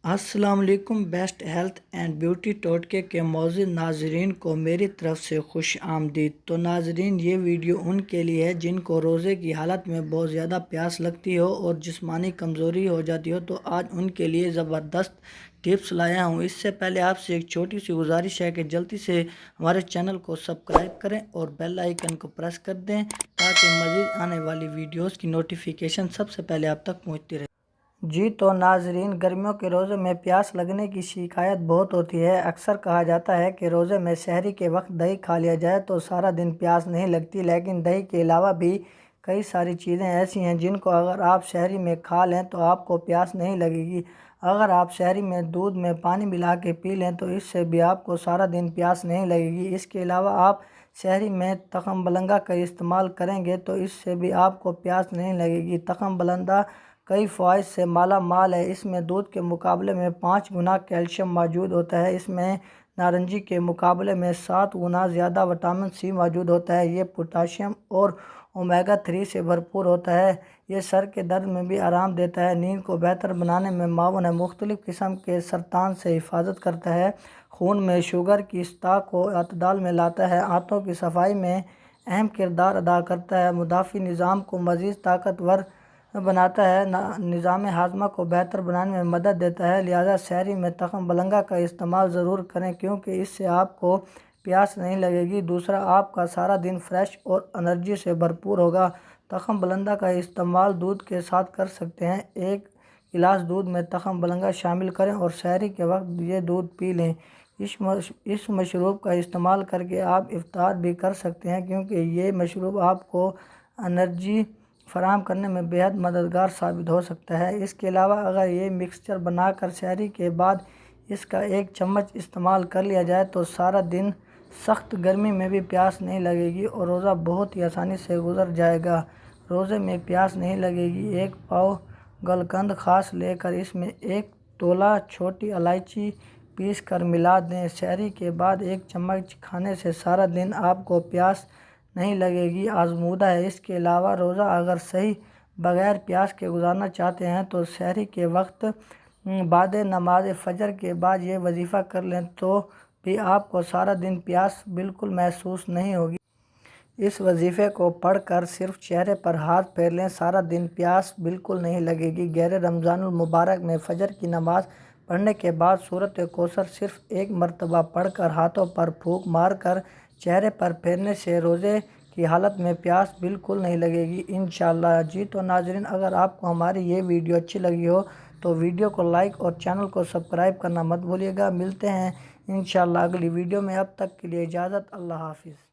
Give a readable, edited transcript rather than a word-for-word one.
السلام علیکم۔ Best health and beauty ٹوٹکے کے موزوں ناظرین کو میری طرف سے خوش آمدید۔ تو ناظرین، یہ ویڈیو ان کے لیے ہے جن کو روزے کی حالت میں بہت زیادہ پیاس لگتی ہو اور جسمانی کمزوری ہو جاتی ہو، تو آج ان کے لیے زبردست ٹپس لایا ہوں۔ اس سے پہلے آپ سے ایک چھوٹی سی گزارش ہے کہ جلدی سے ہمارے چینل کو سبسکرائب کریں اور بیل آئیکن کو پریس کر دیں تاکہ مزید آنے والی ویڈیوز کی نوٹیفیکیشن سب سے پہلے آپ تک پہنچتی رہے۔ جی تو ناظرین، گرمیوں کے روزے میں پیاس لگنے کی شکایت بہت ہوتی ہے۔ اکثر کہا جاتا ہے کہ روزے میں سحری کے وقت دہی کھا لیا جائے تو سارا دن پیاس نہیں لگتی، لیکن دہی کے علاوہ بھی کئی ساری چیزیں ایسی ہیں جن کو اگر آپ سحری میں کھا لیں تو آپ کو پیاس نہیں لگے گی۔ اگر آپ سحری میں دودھ میں پانی ملا کے پی لیں تو اس سے بھی آپ کو سارا دن پیاس نہیں لگے گی۔ اس کے علاوہ آپ سحری میں تخم بلنگا کا استعمال کریں گے تو اس سے بھی آپ کو پیاس نہیں لگے گی۔ تخم بلنگا کئی فوائد سے مالا مال ہے۔ اس میں دودھ کے مقابلے میں 5 گنا کیلشیم موجود ہوتا ہے۔ اس میں نارنجی کے مقابلے میں 7 گنا زیادہ وٹامن سی موجود ہوتا ہے۔ یہ پوٹاشیم اور اومیگا 3 سے بھرپور ہوتا ہے۔ یہ سر کے درد میں بھی آرام دیتا ہے، نیند کو بہتر بنانے میں معاون ہے، مختلف قسم کے سرطان سے حفاظت کرتا ہے، خون میں شوگر کی سطح کو اعتدال میں لاتا ہے، آنتوں کی صفائی میں اہم کردار ادا کرتا ہے، مدافعی نظام کو مزید طاقتور بناتا ہے، نظام ہاضمہ کو بہتر بنانے میں مدد دیتا ہے۔ لہٰذا سحری میں تخم بلنگا کا استعمال ضرور کریں کیونکہ اس سے آپ کو پیاس نہیں لگے گی۔ دوسرا، آپ کا سارا دن فریش اور انرجی سے بھرپور ہوگا۔ تخم بلنگا کا استعمال دودھ کے ساتھ کر سکتے ہیں۔ ایک گلاس دودھ میں تخم بلنگا شامل کریں اور سحری کے وقت یہ دودھ پی لیں۔ اس مشروب کا استعمال کر کے آپ افطار بھی کر سکتے ہیں کیونکہ یہ مشروب آپ کو انرجی فراہم کرنے میں بہت مددگار ثابت ہو سکتا ہے۔ اس کے علاوہ اگر یہ مکسچر بنا کر سحری کے بعد اس کا 1 چمچ استعمال کر لیا جائے تو سارا دن سخت گرمی میں بھی پیاس نہیں لگے گی اور روزہ بہت ہی آسانی سے گزر جائے گا۔ روزے میں پیاس نہیں لگے گی۔ 1 پاؤ گلقند خاص لے کر اس میں 1 تولہ چھوٹی الائچی پیس کر ملا دیں۔ سحری کے بعد 1 چمچ کھانے سے سارا دن آپ کو پیاس نہیں لگے گی، آزمودہ ہے۔ اس کے علاوہ روزہ اگر صحیح بغیر پیاس کے گزارنا چاہتے ہیں تو سحری کے وقت بعد نماز فجر کے بعد یہ وظیفہ کر لیں تو بھی آپ کو سارا دن پیاس بالکل محسوس نہیں ہوگی۔ اس وظیفے کو پڑھ کر صرف چہرے پر ہاتھ پھیر لیں، سارا دن پیاس بالکل نہیں لگے گی۔ گہرے رمضان المبارک میں فجر کی نماز پڑھنے کے بعد سورۃ کوثر صرف 1 مرتبہ پڑھ کر ہاتھوں پر پھونک مار کر چہرے پر پھیرنے سے روزے کی حالت میں پیاس بالکل نہیں لگے گی انشاءاللہ۔ جی تو ناظرین، اگر آپ کو ہماری یہ ویڈیو اچھی لگی ہو تو ویڈیو کو لائک اور چینل کو سبسکرائب کرنا مت بھولیے گا۔ ملتے ہیں انشاءاللہ اگلی ویڈیو میں، اب تک کے لیے اجازت، اللہ حافظ۔